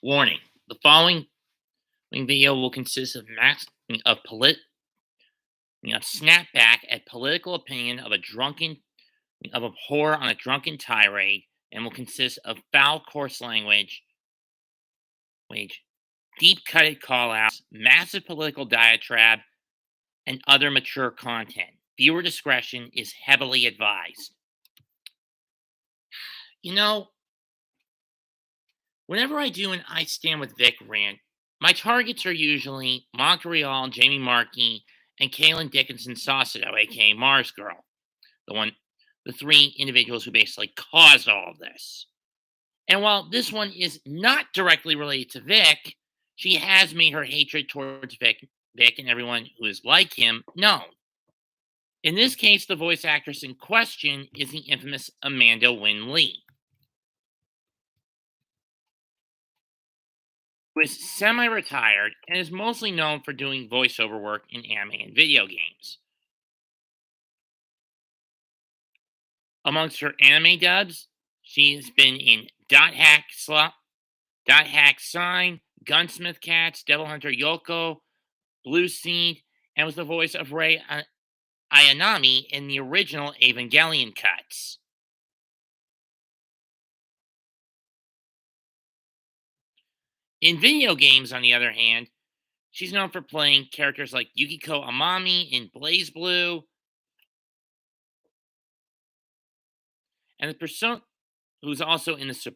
Warning: the following video will consist of snapback at political opinion of a whore on a drunken tirade, and will consist of foul, coarse language, deep-cutted call-outs, massive political diatribe, and other mature content. Viewer discretion is heavily advised. You know, whenever I do an I Stand with Vic rant, my targets are usually Monica Rial, Jamie Markey, and Kaylin Dickinson Saucedo, aka Mars Girl, the three individuals who basically caused all of this. And while this one is not directly related to Vic, she has made her hatred towards Vic and everyone who is like him known. In this case, the voice actress in question is the infamous Amanda Winn Lee, who is semi-retired and is mostly known for doing voiceover work in anime and video games. Amongst her anime dubs, she has been in Dot Hack Sign, Gunsmith Cats, Devil Hunter Yoko, Blue Seed, and was the voice of Rei Ayanami in the original Evangelion cuts. In video games, on the other hand, she's known for playing characters like Yukiko Amami in Blaze Blue, and who's also in the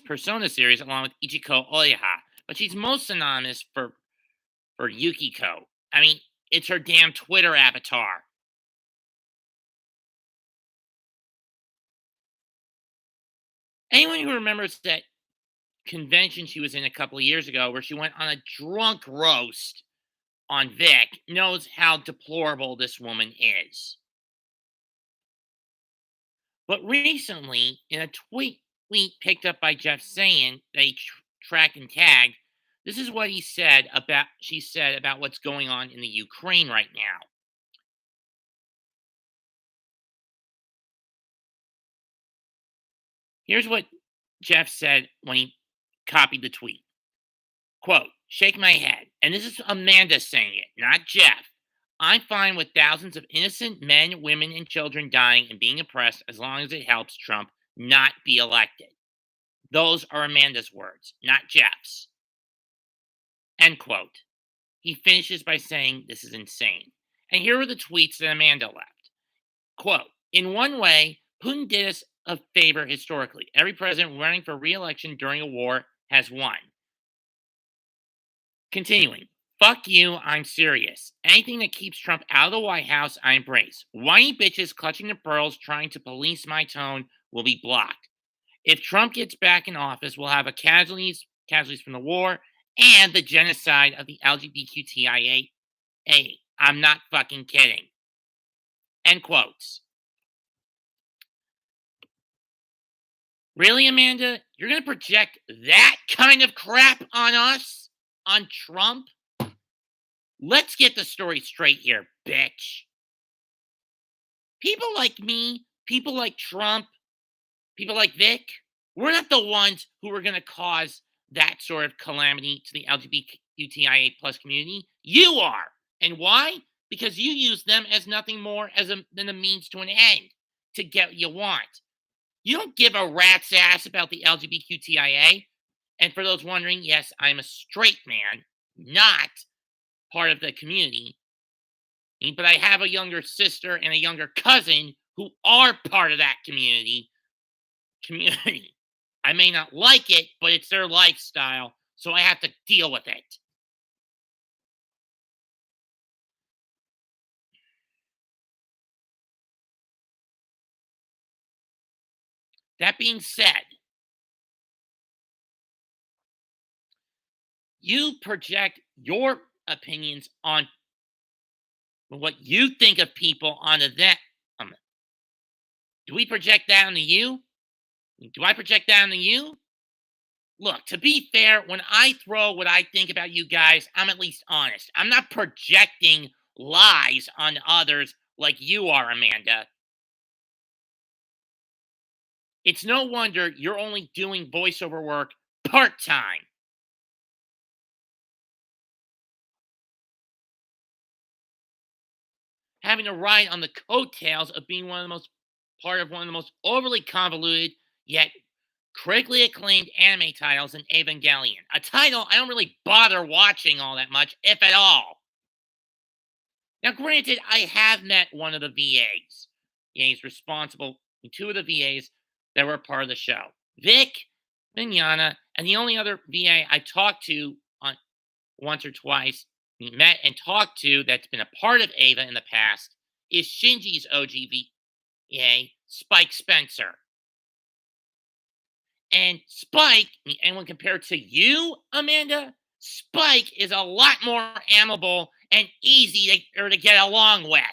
Persona series along with Ichiko Oyaha. But she's most synonymous for Yukiko. I mean, it's her damn Twitter avatar. Anyone who remembers that convention she was in a couple of years ago where she went on a drunk roast on Vic knows how deplorable this woman is. But recently, in a tweet picked up by Jeff Sayin, they tracked and tagged, this is what she said about what's going on in the Ukraine right now. Here's what Jeff said when he copied the tweet. Quote, shake my head. And this is Amanda saying it, not Jeff. I'm fine with thousands of innocent men, women, and children dying and being oppressed as long as it helps Trump not be elected. Those are Amanda's words, not Jeff's. End quote. He finishes by saying this is insane. And here are the tweets that Amanda left. Quote, in one way, Putin did us a favor historically. Every president running for re-election during a war has won. Continuing, fuck you, I'm serious. Anything that keeps Trump out of the White House, I embrace. Whiny bitches clutching the pearls trying to police my tone will be blocked. If Trump gets back in office, we'll have casualties from the war and the genocide of the LGBTQIA. I'm not fucking kidding. End quotes. Really, Amanda? You're going to project that kind of crap on us? On Trump? Let's get the story straight here, bitch. People like me, people like Trump, people like Vic, we're not the ones who are going to cause that sort of calamity to the LGBTQIA plus community. You are. And why? Because you use them as nothing more than a means to an end to get what you want. You don't give a rat's ass about the LGBTQIA. And for those wondering, yes, I'm a straight man, not part of the community. But I have a younger sister and a younger cousin who are part of that community. I may not like it, but it's their lifestyle, so I have to deal with it. That being said, you project your opinions on what you think of people onto that. Do we project that onto you? Do I project that onto you? Look, to be fair, when I throw what I think about you guys, I'm at least honest. I'm not projecting lies on others like you are, Amanda. It's no wonder you're only doing voiceover work part-time. Having to ride on the coattails of being part of one of the most overly convoluted yet critically acclaimed anime titles in Evangelion. A title I don't really bother watching all that much, if at all. Now, granted, I have met one of the VAs. Yeah, he's responsible, two of the VAs that were part of the show. Vic Mignogna, and the only other VA I talked to on once or twice, met and talked to that's been a part of Ava in the past is Shinji's OG VA, Spike Spencer. And Spike, and when compared to you, Amanda, Spike is a lot more amiable and easy to get along with.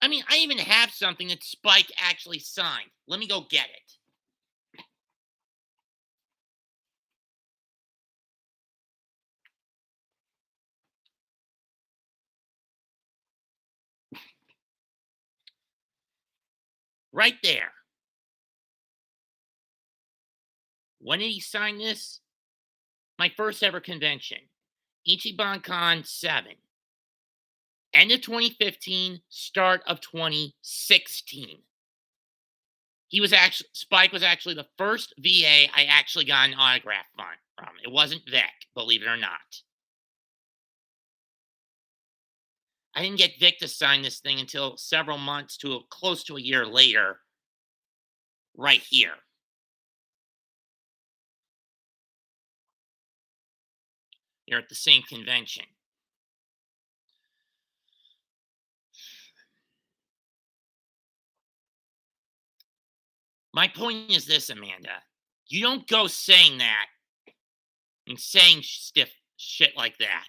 I mean, I even have something that Spike actually signed. Let me go get it. Right there. When did he sign this? My first ever convention. Ichiban Con 7. End of 2015, start of 2016. Spike was actually the first VA I actually got an autograph from. It wasn't Vic, believe it or not. I didn't get Vic to sign this thing until several months to close to a year later, right here. You're at the same convention. My point is this, Amanda. You don't go saying that and saying stiff shit like that.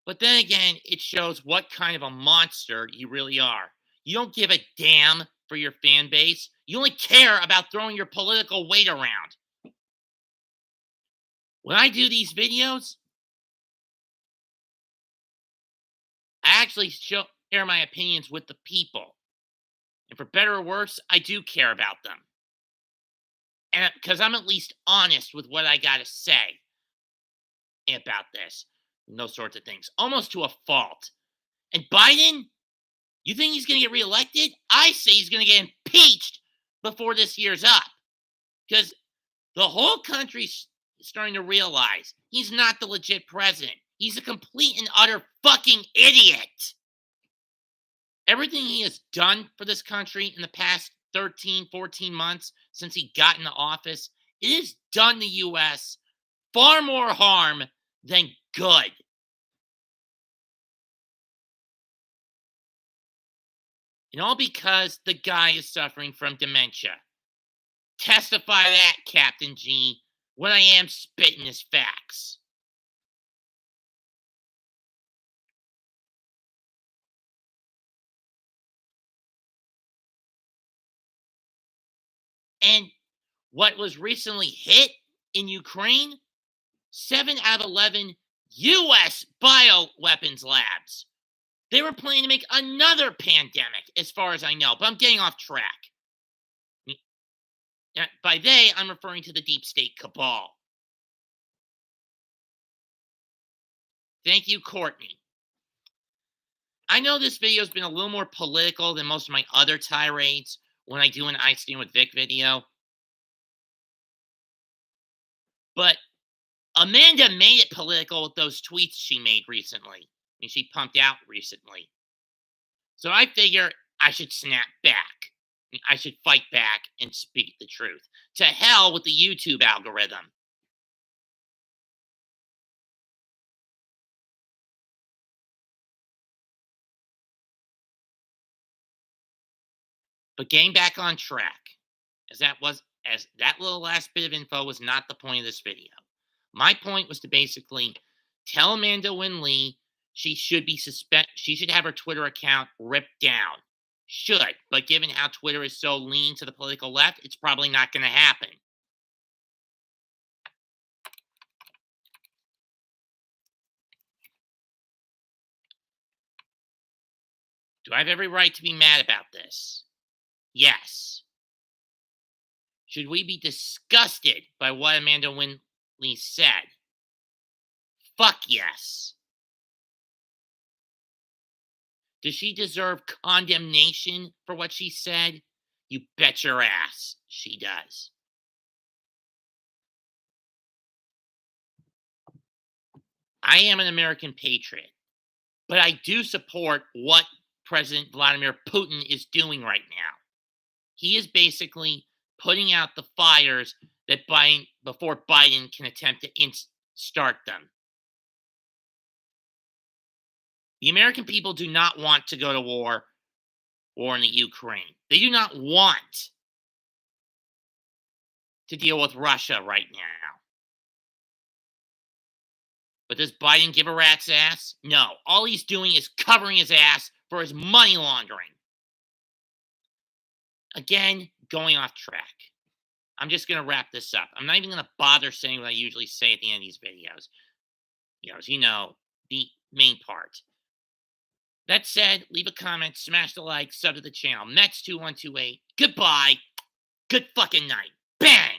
But then again, it shows what kind of a monster you really are. You don't give a damn for your fan base. You only care about throwing your political weight around. When I do these videos, I actually share my opinions with the people. And for better or worse, I do care about them. And because I'm at least honest with what I got to say about this and those sorts of things, almost to a fault. And Biden, you think he's going to get reelected? I say he's going to get impeached before this year's up. Because the whole country's starting to realize he's not the legit president. He's a complete and utter fucking idiot. Everything he has done for this country in the past 13, 14 months since he got into office, it has done the U.S. far more harm than good. And all because the guy is suffering from dementia. Testify that, Captain G. What I am spitting is facts. And what was recently hit in Ukraine? 7 out of 11 U.S. bioweapons labs. They were planning to make another pandemic, as far as I know, but I'm getting off track. By they, I'm referring to the deep state cabal. Thank you, Courtney. I know this video has been a little more political than most of my other tirades when I do an I Stand with Vic video. But Amanda made it political with those tweets she made recently. And she pumped out recently. So I figure I should snap back. I should fight back and speak the truth. To hell with the YouTube algorithm. But getting back on track, as that little last bit of info was not the point of this video. My point was to basically tell Amanda Winn Lee she should be she should have her Twitter account ripped down. Should, but given how Twitter is so lean to the political left, it's probably not going to happen. Do I have every right to be mad about this? Yes. Should we be disgusted by what Amanda Winn Lee said? Fuck yes. Does she deserve condemnation for what she said? You bet your ass she does. I am an American patriot, but I do support what President Vladimir Putin is doing right now. He is basically putting out the fires that before Biden can attempt to start them. The American people do not want to go to war in the Ukraine. They do not want to deal with Russia right now. But does Biden give a rat's ass? No. All he's doing is covering his ass for his money laundering. Again, going off track. I'm just going to wrap this up. I'm not even going to bother saying what I usually say at the end of these videos. The main part. That said, leave a comment, smash the like, sub to the channel. Mets2128. Goodbye. Good fucking night. Bang!